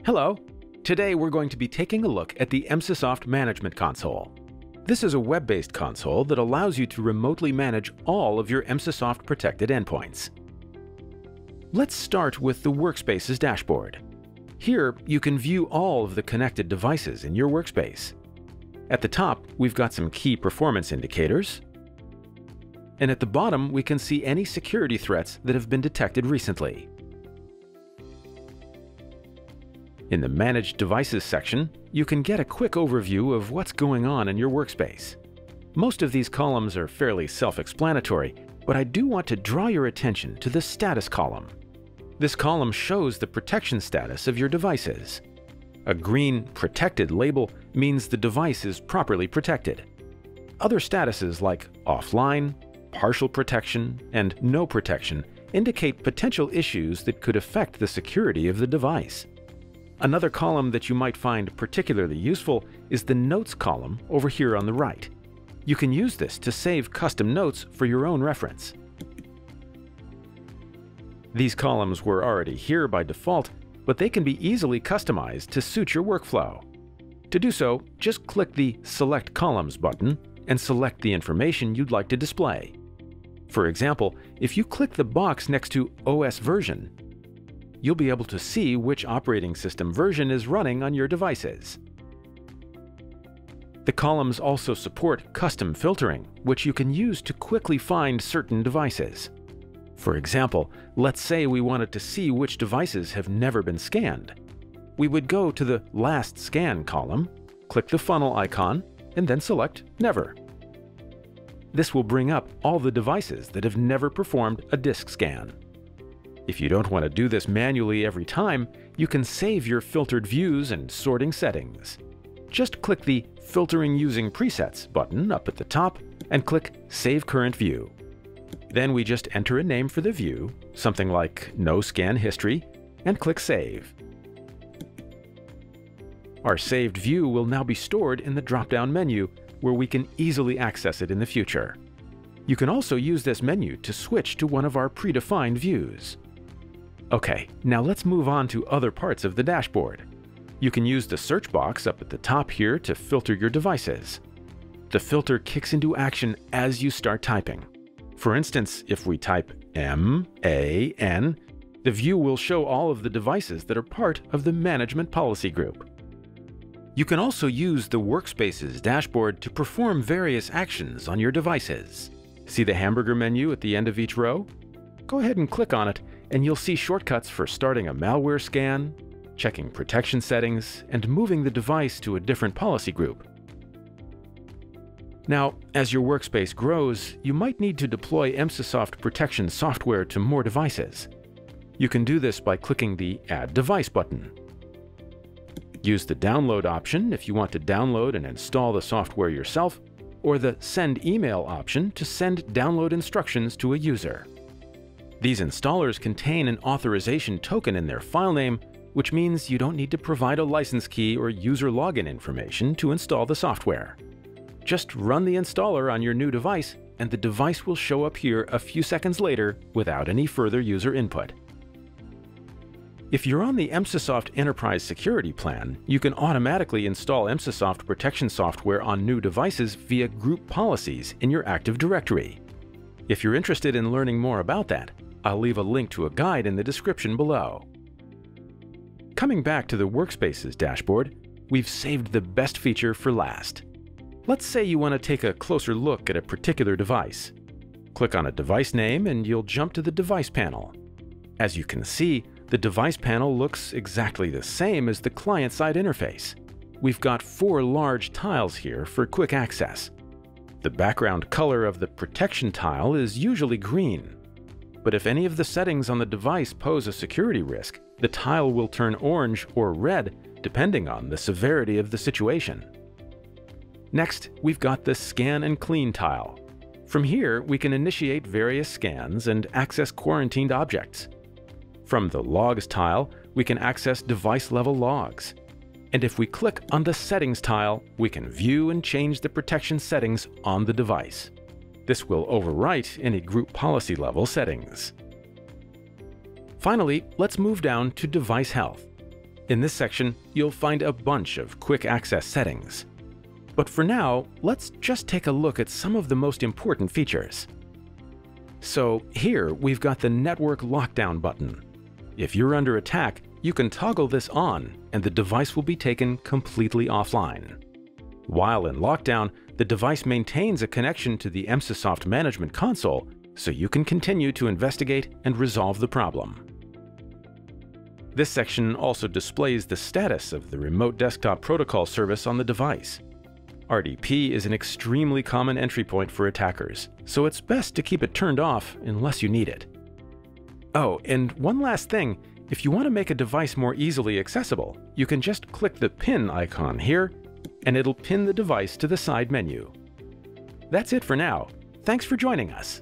Hello! Today we're going to be taking a look at the Emsisoft Management Console. This is a web-based console that allows you to remotely manage all of your Emsisoft protected endpoints. Let's start with the Workspaces dashboard. Here, you can view all of the connected devices in your workspace. At the top, we've got some key performance indicators. And at the bottom, we can see any security threats that have been detected recently. In the Manage Devices section, you can get a quick overview of what's going on in your workspace. Most of these columns are fairly self-explanatory, but I do want to draw your attention to the Status column. This column shows the protection status of your devices. A green Protected label means the device is properly protected. Other statuses like Offline, Partial Protection, and No Protection indicate potential issues that could affect the security of the device. Another column that you might find particularly useful is the Notes column over here on the right. You can use this to save custom notes for your own reference. These columns were already here by default, but they can be easily customized to suit your workflow. To do so, just click the Select Columns button and select the information you'd like to display. For example, if you click the box next to OS version, you'll be able to see which operating system version is running on your devices. The columns also support custom filtering, which you can use to quickly find certain devices. For example, let's say we wanted to see which devices have never been scanned. We would go to the Last Scan column, click the funnel icon, and then select Never. This will bring up all the devices that have never performed a disk scan. If you don't want to do this manually every time, you can save your filtered views and sorting settings. Just click the Filtering Using Presets button up at the top and click Save Current View. Then we just enter a name for the view, something like No Scan History, and click Save. Our saved view will now be stored in the drop-down menu, where we can easily access it in the future. You can also use this menu to switch to one of our predefined views. Okay, now let's move on to other parts of the dashboard. You can use the search box up at the top here to filter your devices. The filter kicks into action as you start typing. For instance, if we type MAN, the view will show all of the devices that are part of the management policy group. You can also use the Workspaces dashboard to perform various actions on your devices. See the hamburger menu at the end of each row? Go ahead and click on it, and you'll see shortcuts for starting a malware scan, checking protection settings, and moving the device to a different policy group. Now, as your workspace grows, you might need to deploy Emsisoft protection software to more devices. You can do this by clicking the Add Device button. Use the Download option if you want to download and install the software yourself, or the Send Email option to send download instructions to a user. These installers contain an authorization token in their file name, which means you don't need to provide a license key or user login information to install the software. Just run the installer on your new device, and the device will show up here a few seconds later without any further user input. If you're on the Emsisoft Enterprise Security Plan, you can automatically install Emsisoft protection software on new devices via group policies in your Active Directory. If you're interested in learning more about that, I'll leave a link to a guide in the description below. Coming back to the Workspaces dashboard, we've saved the best feature for last. Let's say you want to take a closer look at a particular device. Click on a device name and you'll jump to the device panel. As you can see, the device panel looks exactly the same as the client-side interface. We've got 4 large tiles here for quick access. The background color of the protection tile is usually green. But if any of the settings on the device pose a security risk, the tile will turn orange or red depending on the severity of the situation. Next, we've got the Scan and Clean tile. From here, we can initiate various scans and access quarantined objects. From the Logs tile, we can access device-level logs. And if we click on the Settings tile, we can view and change the protection settings on the device. This will overwrite any group policy level settings. Finally, let's move down to Device Health. In this section, you'll find a bunch of quick access settings. But for now, let's just take a look at some of the most important features. So here we've got the Network Lockdown button. If you're under attack, you can toggle this on and the device will be taken completely offline. While in lockdown, the device maintains a connection to the Emsisoft Management Console, so you can continue to investigate and resolve the problem. This section also displays the status of the Remote Desktop Protocol service on the device. RDP is an extremely common entry point for attackers, so it's best to keep it turned off unless you need it. Oh, and one last thing, if you want to make a device more easily accessible, you can just click the pin icon here, and it'll pin the device to the side menu. That's it for now. Thanks for joining us.